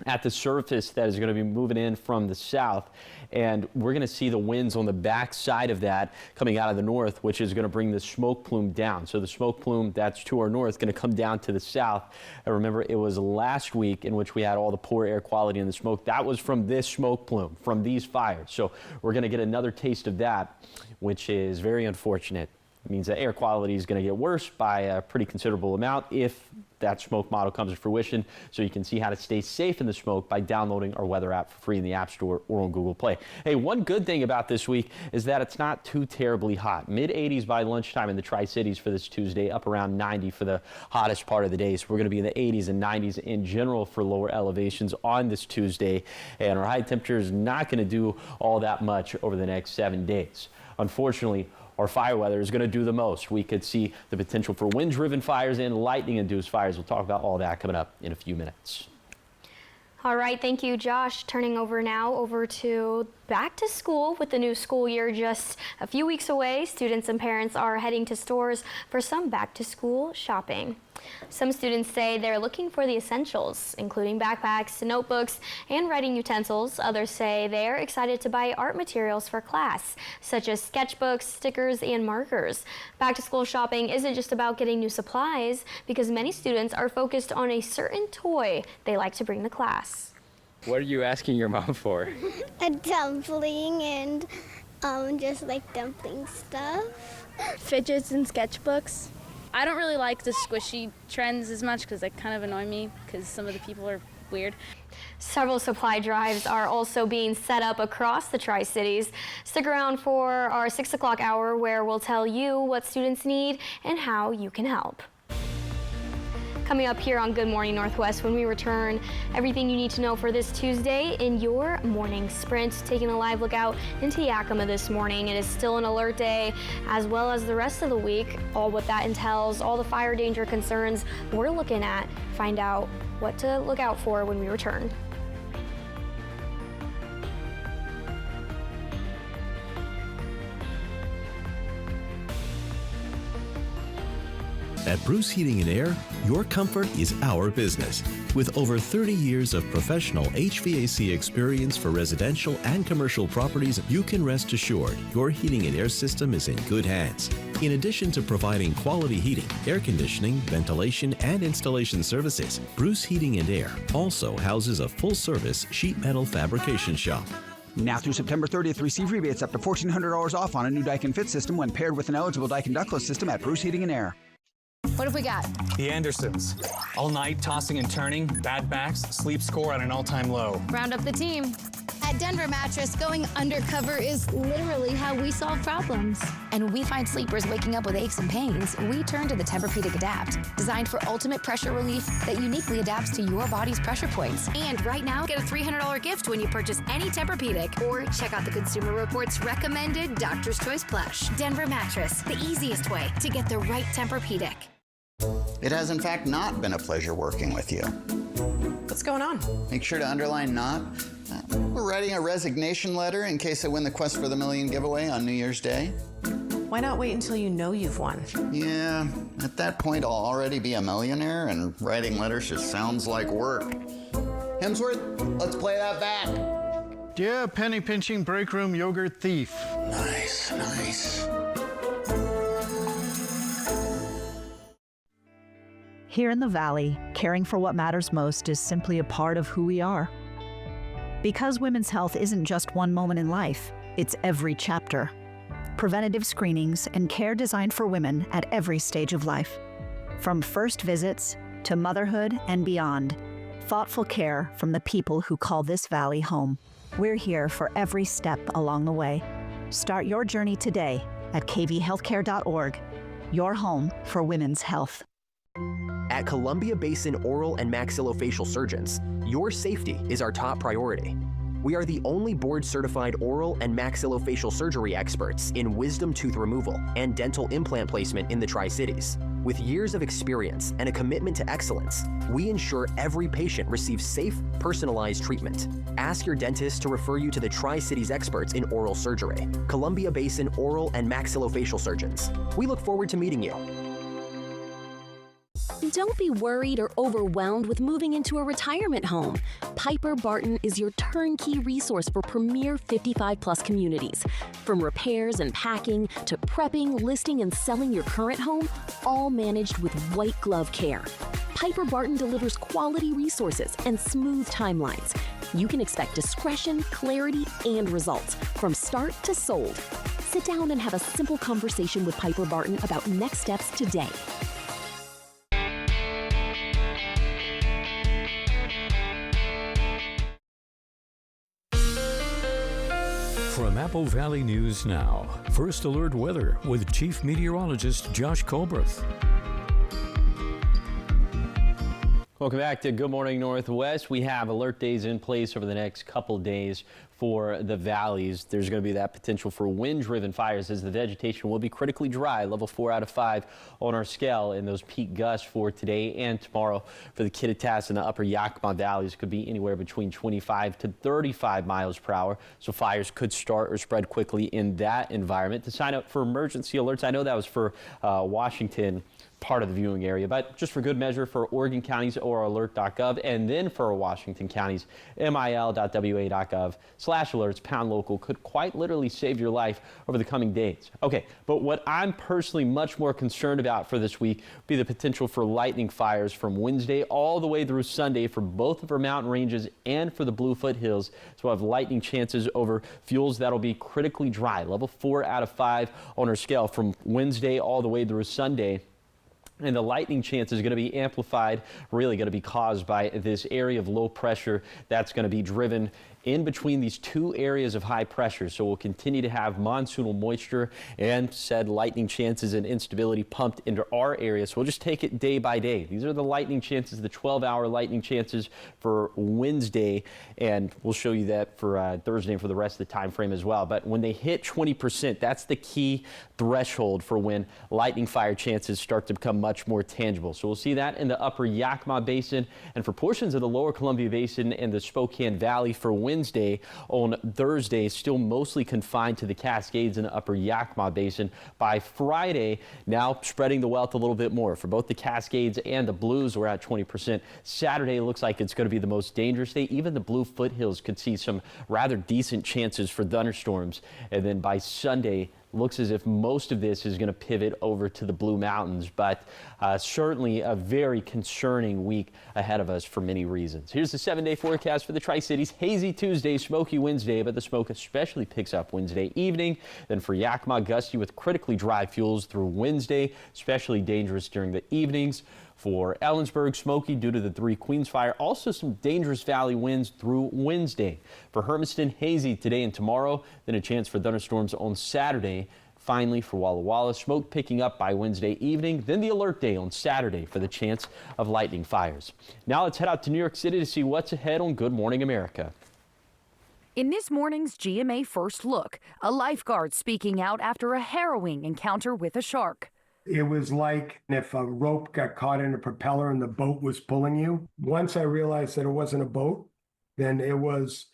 at the surface that is going to be moving in from the south, and we're going to see the winds on the back side of that coming out of the north, which is going to bring the smoke plume down. So the smoke plume that's to our north is going to come down to the south. And remember, it was last week in which we had all the poor air quality and the smoke. That was from this smoke plume, from these fires. So we're going to get another taste of that, which is very unfortunate. It means that air quality is going to get worse by a pretty considerable amount if that smoke model comes to fruition. So you can see how to stay safe in the smoke by downloading our weather app for free in the App Store or on Google Play. Hey, one good thing about this week is that it's not too terribly hot. Mid-80s by lunchtime in the Tri-Cities for this Tuesday, up around 90 for the hottest part of the day. So we're going to be in the 80s and 90s in general for lower elevations on this Tuesday. And our high temperature is not going to do all that much over the next 7 days. Unfortunately, our fire weather is going to do the most. We could see the potential for wind-driven fires and lightning-induced fires. We'll talk about all that coming up in a few minutes. All right, thank you, Josh. Turning over to back to school with the new school year just a few weeks away. Students and parents are heading to stores for some back to school shopping. Some students say they're looking for the essentials, including backpacks, notebooks, and writing utensils. Others say they're excited to buy art materials for class, such as sketchbooks, stickers, and markers. Back to school shopping isn't just about getting new supplies, because many students are focused on a certain toy they like to bring to class. What are you asking your mom for? A dumpling and just like dumpling stuff. Fidgets and sketchbooks. I don't really like the squishy trends as much because they kind of annoy me because some of the people are weird. Several supply drives are also being set up across the Tri-Cities. Stick around for our 6 o'clock hour, where we'll tell you what students need and how you can help. Coming up here on Good Morning Northwest, when we return, everything you need to know for this Tuesday in your morning sprint. Taking a live look out into Yakima this morning. It is still an alert day, as well as the rest of the week. All what that entails, all the fire danger concerns we're looking at. Find out what to look out for when we return. At Bruce Heating and Air, your comfort is our business. With over 30 years of professional HVAC experience for residential and commercial properties, you can rest assured your heating and air system is in good hands. In addition to providing quality heating, air conditioning, ventilation, and installation services, Bruce Heating and Air also houses a full-service sheet metal fabrication shop. Now through September 30th, receive rebates up to $1,400 off on a new Daikin Fit system when paired with an eligible Daikin ductless system at Bruce Heating and Air. What have we got? The Andersons. All night tossing and turning, bad backs, sleep score at an all-time low. Round up the team. At Denver Mattress, going undercover is literally how we solve problems. And when we find sleepers waking up with aches and pains, we turn to the Tempur-Pedic Adapt, designed for ultimate pressure relief that uniquely adapts to your body's pressure points. And right now, get a $300 gift when you purchase any Tempur-Pedic, or check out the Consumer Reports recommended Doctor's Choice Plush. Denver Mattress, the easiest way to get the right Tempur-Pedic. It has, in fact, not been a pleasure working with you. What's going on? Make sure to underline not. We're writing a resignation letter in case I win the Quest for the Million giveaway on New Year's Day. Why not wait until you know you've won? Yeah, at that point, I'll already be a millionaire, and writing letters just sounds like work. Hemsworth, let's play that back. Yeah, penny pinching break room yogurt thief. Nice, nice. Here in the Valley, caring for what matters most is simply a part of who we are. Because women's health isn't just one moment in life, it's every chapter. Preventative screenings and care designed for women at every stage of life. From first visits to motherhood and beyond, thoughtful care from the people who call this valley home. We're here for every step along the way. Start your journey today at kvhealthcare.org, your home for women's health. At Columbia Basin Oral and Maxillofacial Surgeons, your safety is our top priority. We are the only board-certified oral and maxillofacial surgery experts in wisdom tooth removal and dental implant placement in the Tri-Cities. With years of experience and a commitment to excellence, we ensure every patient receives safe, personalized treatment. Ask your dentist to refer you to the Tri-Cities experts in oral surgery, Columbia Basin Oral and Maxillofacial Surgeons. We look forward to meeting you. Don't be worried or overwhelmed with moving into a retirement home. Piper Barton is your turnkey resource for premier 55-plus communities. From repairs and packing to prepping, listing, and selling your current home, all managed with white glove care. Piper Barton delivers quality resources and smooth timelines. You can expect discretion, clarity, and results from start to sold. Sit down and have a simple conversation with Piper Barton about next steps today. From Apple Valley News Now, First Alert Weather with Chief Meteorologist Josh Colbreth. Welcome back to Good Morning Northwest. We have alert days in place over the next couple days for the valleys. There's going to be that potential for wind-driven fires as the vegetation will be critically dry, level 4 out of 5 on our scale, and those peak gusts for today and tomorrow for the Kittitas and the upper Yakima valleys could be anywhere between 25 to 35 miles per hour. So fires could start or spread quickly in that environment. To sign up for emergency alerts, I know that was for Washington, part of the viewing area, but just for good measure for Oregon counties, oralert.gov, and then for Washington counties, mil.wa.gov/alerts, pound local could quite literally save your life over the coming days. Okay, but what I'm personally much more concerned about for this week would be the potential for lightning fires from Wednesday all the way through Sunday for both of our mountain ranges and for the Blue Foothills. So we'll have lightning chances over fuels that'll be critically dry, level 4 out of 5 on our scale from Wednesday all the way through Sunday. And the lightning chance is going to be amplified, really going to be caused by this area of low pressure that's going to be driven in between these two areas of high pressure. So we'll continue to have monsoonal moisture and said lightning chances and instability pumped into our area. So we'll just take it day by day. These are the lightning chances, the 12-hour lightning chances for Wednesday, and we'll show you that for Thursday and for the rest of the time frame as well. But when they hit 20%, that's the key threshold for when lightning fire chances start to become much more tangible. So we'll see that in the upper Yakima Basin and for portions of the lower Columbia Basin and the Spokane Valley for Wednesday. On Thursday, still mostly confined to the Cascades and the upper Yakima Basin. By Friday, now spreading the wealth a little bit more. For both the Cascades and the Blues, we're at 20%. Saturday looks like it's going to be the most dangerous day. Even the Blue Foothills could see some rather decent chances for thunderstorms. And then by Sunday, looks as if most of this is going to pivot over to the Blue Mountains, but certainly a very concerning week ahead of us for many reasons. Here's the 7-day forecast for the Tri-Cities. Hazy Tuesday, smoky Wednesday, but the smoke especially picks up Wednesday evening. Then for Yakima, gusty with critically dry fuels through Wednesday, especially dangerous during the evenings. For Ellensburg, smoky due to the 3 Queens fire. Also some dangerous valley winds through Wednesday. For Hermiston, hazy today and tomorrow. Then a chance for thunderstorms on Saturday. Finally, for Walla Walla, smoke picking up by Wednesday evening. Then the alert day on Saturday for the chance of lightning fires. Now let's head out to New York City to see what's ahead on Good Morning America. In this morning's GMA First Look, a lifeguard speaking out after a harrowing encounter with a shark. It was like if a rope got caught in a propeller and the boat was pulling you. Once I realized that it wasn't a boat, then I was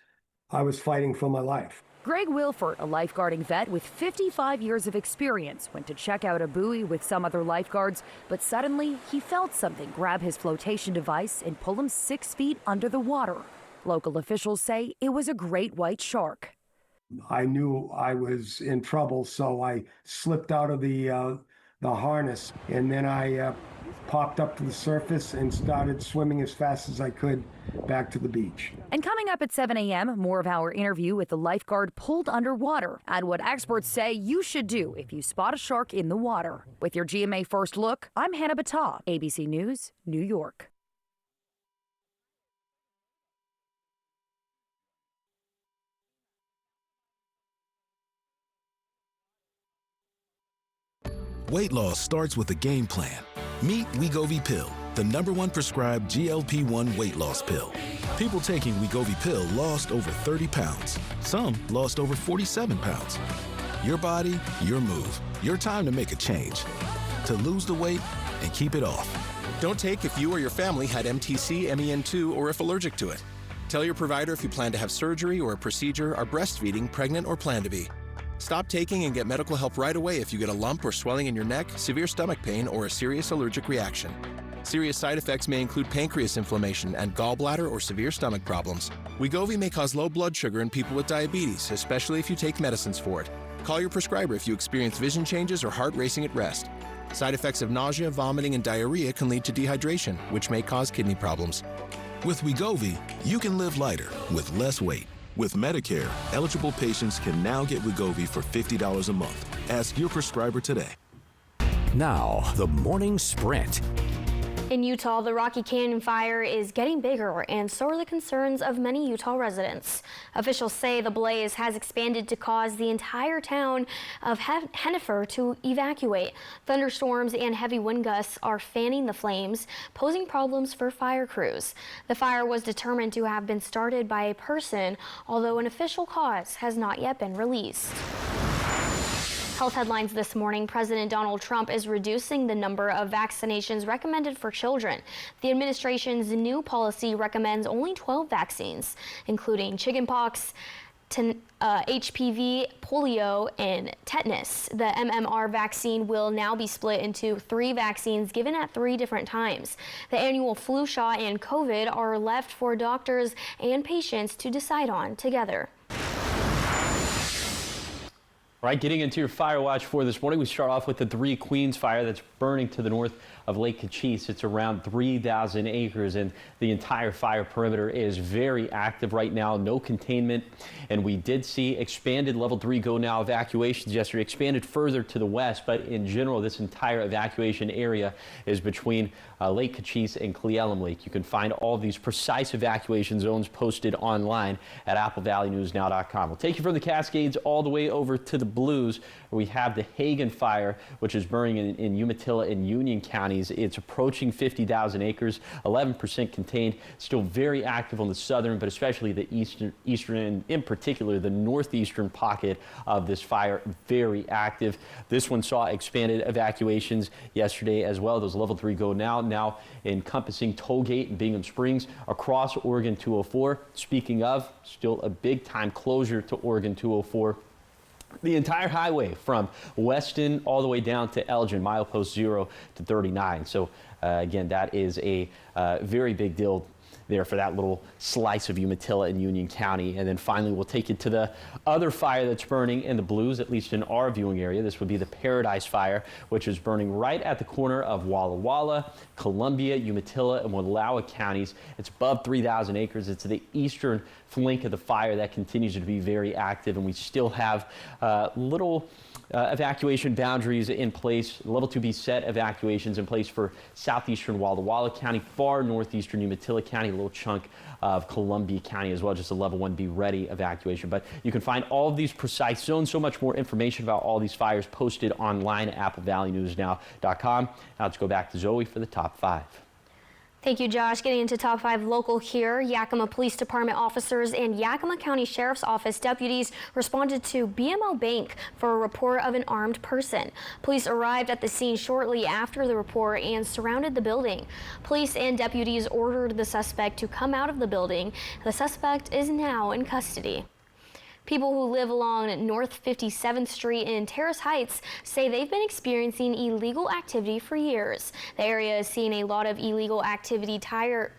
fighting for my life. Greg Wilford, a lifeguarding vet with 55 years of experience, went to check out a buoy with some other lifeguards, but suddenly he felt something grab his flotation device and pull him 6 feet under the water. Local officials say it was a great white shark. I knew I was in trouble, so I slipped out of the harness, and then I popped up to the surface and started swimming as fast as I could back to the beach. And coming up at 7 a.m., more of our interview with the lifeguard pulled underwater and what experts say you should do if you spot a shark in the water. With your GMA First Look, I'm Hannah Battah, ABC News, New York. Weight loss starts with a game plan. Meet Wegovy Pill, the #1 prescribed GLP-1 weight loss pill. People taking Wegovy Pill lost over 30 pounds. Some lost over 47 pounds. Your body, your move. Your time to make a change. To lose the weight and keep it off. Don't take if you or your family had MTC, MEN2, or if allergic to it. Tell your provider if you plan to have surgery or a procedure, are breastfeeding, pregnant, or plan to be. Stop taking and get medical help right away if you get a lump or swelling in your neck, severe stomach pain, or a serious allergic reaction. Serious side effects may include pancreas inflammation and gallbladder or severe stomach problems. Wegovy may cause low blood sugar in people with diabetes, especially if you take medicines for it. Call your prescriber if you experience vision changes or heart racing at rest. Side effects of nausea, vomiting, and diarrhea can lead to dehydration, which may cause kidney problems. With Wegovy, you can live lighter with less weight. With Medicare, eligible patients can now get Wegovy for $50 a month. Ask your prescriber today. Now, the morning sprint. In Utah, the Rocky Canyon fire is getting bigger, and so are the concerns of many Utah residents. Officials say the blaze has expanded to cause the entire town of Hennifer to evacuate. Thunderstorms and heavy wind gusts are fanning the flames, posing problems for fire crews. The fire was determined to have been started by a person, although an official cause has not yet been released. Health headlines this morning. President Donald Trump is reducing the number of vaccinations recommended for children. The administration's new policy recommends only 12 vaccines, including chickenpox, HPV, polio, and tetanus. The MMR vaccine will now be split into 3 vaccines given at 3 different times. The annual flu shot and COVID are left for doctors and patients to decide on together. All right, getting into your fire watch for this morning, we start off with the Three Queens fire that's burning to the north of Lake Cochise. It's around 3,000 acres, and the entire fire perimeter is very active right now, no containment. And we did see expanded level 3 go now evacuations yesterday, expanded further to the west, but in general, this entire evacuation area is between Lake Cochise and Cle Elum Lake. You can find all of these precise evacuation zones posted online at applevalleyNewsNow.com. We'll take you from the Cascades all the way over to the Blues, where we have the Hagen fire, which is burning in Umatilla and Union counties. It's approaching 50,000 acres, 11% contained, still very active on the southern, but especially the eastern, and in particular the northeastern pocket of this fire, very active. This one saw expanded evacuations yesterday as well. Those level 3 go now encompassing Tollgate and Bingham Springs across Oregon 204. Speaking of, still a big time closure to Oregon 204. The entire highway from Weston all the way down to Elgin, milepost 0 to 39. So again, that is a very big deal there for that little slice of Umatilla and Union County. And then finally, we'll take you to the other fire that's burning in the Blues, at least in our viewing area. This would be the Paradise Fire, which is burning right at the corner of Walla Walla, Columbia, Umatilla, and Wallowa counties. It's above 3,000 acres. It's the eastern flank of the fire that continues to be very active, and we still have little evacuation boundaries in place, level 2B set evacuations in place for southeastern Walla Walla County, far northeastern Umatilla County, a little chunk of Columbia County as well, just a level 1B ready evacuation. But you can find all of these precise zones, so much more information about all these fires posted online at applevalleyNewsNow.com. Now let's go back to Zoe for the top 5. Thank you, Josh. Getting into top 5 local here, Yakima Police Department officers and Yakima County Sheriff's Office deputies responded to BMO Bank for a report of an armed person. Police arrived at the scene shortly after the report and surrounded the building. Police and deputies ordered the suspect to come out of the building. The suspect is now in custody. People who live along North 57th Street in Terrace Heights say they've been experiencing illegal activity for years. The area is seeing a lot of illegal activity,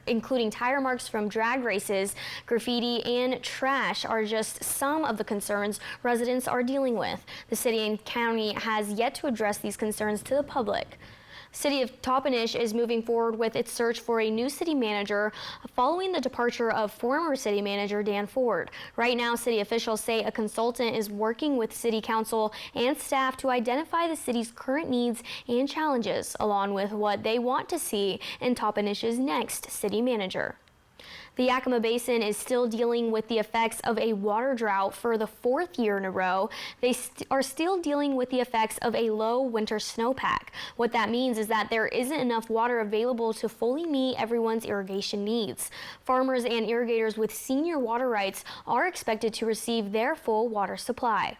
including tire marks from drag races, graffiti, and trash are just some of the concerns residents are dealing with. The city and county has yet to address these concerns to the public. City of Toppenish is moving forward with its search for a new city manager following the departure of former city manager Dan Ford. Right now, city officials say a consultant is working with city council and staff to identify the city's current needs and challenges, along with what they want to see in Toppenish's next city manager. The Yakima Basin is still dealing with the effects of a water drought for the 4th year in a row. They are still dealing with the effects of a low winter snowpack. What that means is that there isn't enough water available to fully meet everyone's irrigation needs. Farmers and irrigators with senior water rights are expected to receive their full water supply.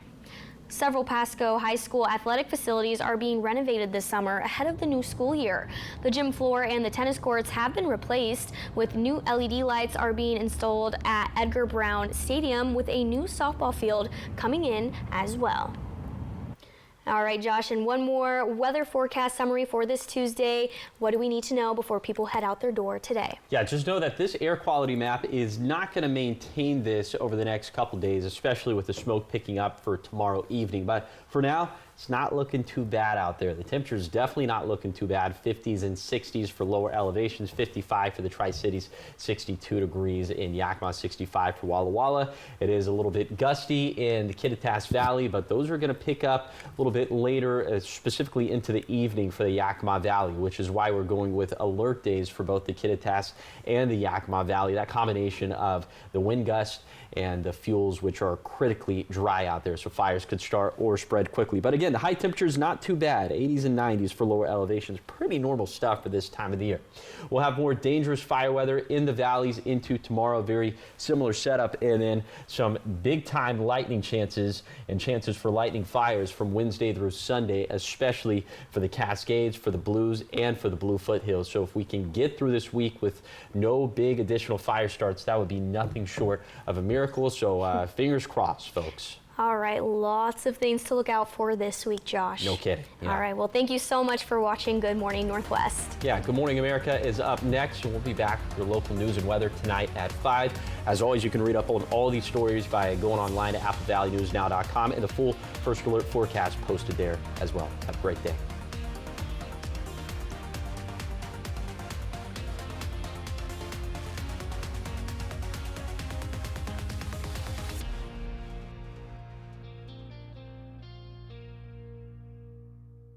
Several Pasco High School athletic facilities are being renovated this summer ahead of the new school year. The gym floor and the tennis courts have been replaced, with new LED lights are being installed at Edgar Brown Stadium, with a new softball field coming in as well. All right, Josh, and one more weather forecast summary for this Tuesday. What do we need to know before people head out their door today? Yeah, just know that this air quality map is not going to maintain this over the next couple days, especially with the smoke picking up for tomorrow evening. But for now, it's not looking too bad out there. The temperature is definitely not looking too bad. 50s and 60s for lower elevations, 55 for the Tri-Cities, 62 degrees in Yakima, 65 for Walla Walla. It is a little bit gusty in the Kittitas Valley, but those are going to pick up a little bit later, specifically into the evening for the Yakima Valley, which is why we're going with alert days for both the Kittitas and the Yakima Valley. That combination of the wind gust and the fuels, which are critically dry out there, so fires could start or spread quickly. But again, the high temperature is not too bad. 80s and 90s for lower elevations. Pretty normal stuff for this time of the year. We'll have more dangerous fire weather in the valleys into tomorrow. Very similar setup, and then some big time lightning chances and chances for lightning fires from Wednesday through Sunday, especially for the Cascades, for the Blues, and for the Blue Foothills. So if we can get through this week with no big additional fire starts, that would be nothing short of a miracle. So fingers crossed, folks. All right, lots of things to look out for this week, Josh. No kidding. Yeah. All right, well, thank you so much for watching Good Morning Northwest. Yeah, Good Morning America is up next, and we'll be back with your local news and weather tonight at 5. As always, you can read up on all these stories by going online to applevalleyNewsNow.com, and the full First Alert forecast posted there as well. Have a great day.